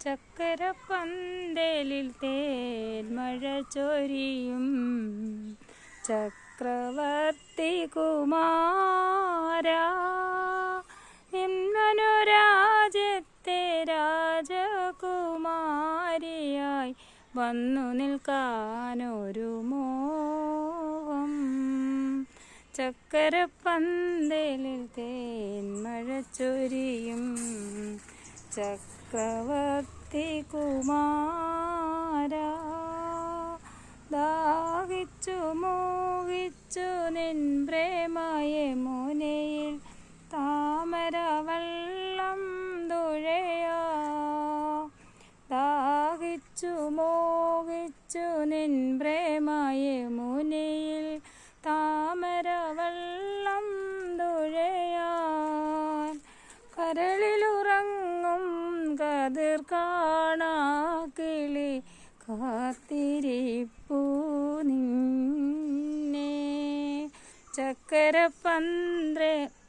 ചക്കരപ്പന്തലിൽ തേന്മഴ ചൊരിയും ചക്രവർത്തി കുമാരാ, നിന്മനോരാജ്യത്തെ രാജകുമാരിയായി വന്നു നിൽക്കാനൊരു മോഹം. ചക്കരപ്പന്തലിൽ തേന്മഴ ചൊരിയും ചക്രവർത്തി കുമാരാ, ദാഹിച്ചു മോഹിച്ചു നിൻ പ്രേമയമുനയിൽ താമരവെള്ളം തുഴയാ. ദാഹിച്ചു മോഹിച്ചു നിൻ പ്രേമയമുനയിൽ താമരവെള്ളം തുഴയാൻ, കരളിലുറങ്ങും കതിർ കാണാ കിളി കാത്തിരിപ്പൂ നിന്നെ. ചക്കരപ്പന്തലിൽ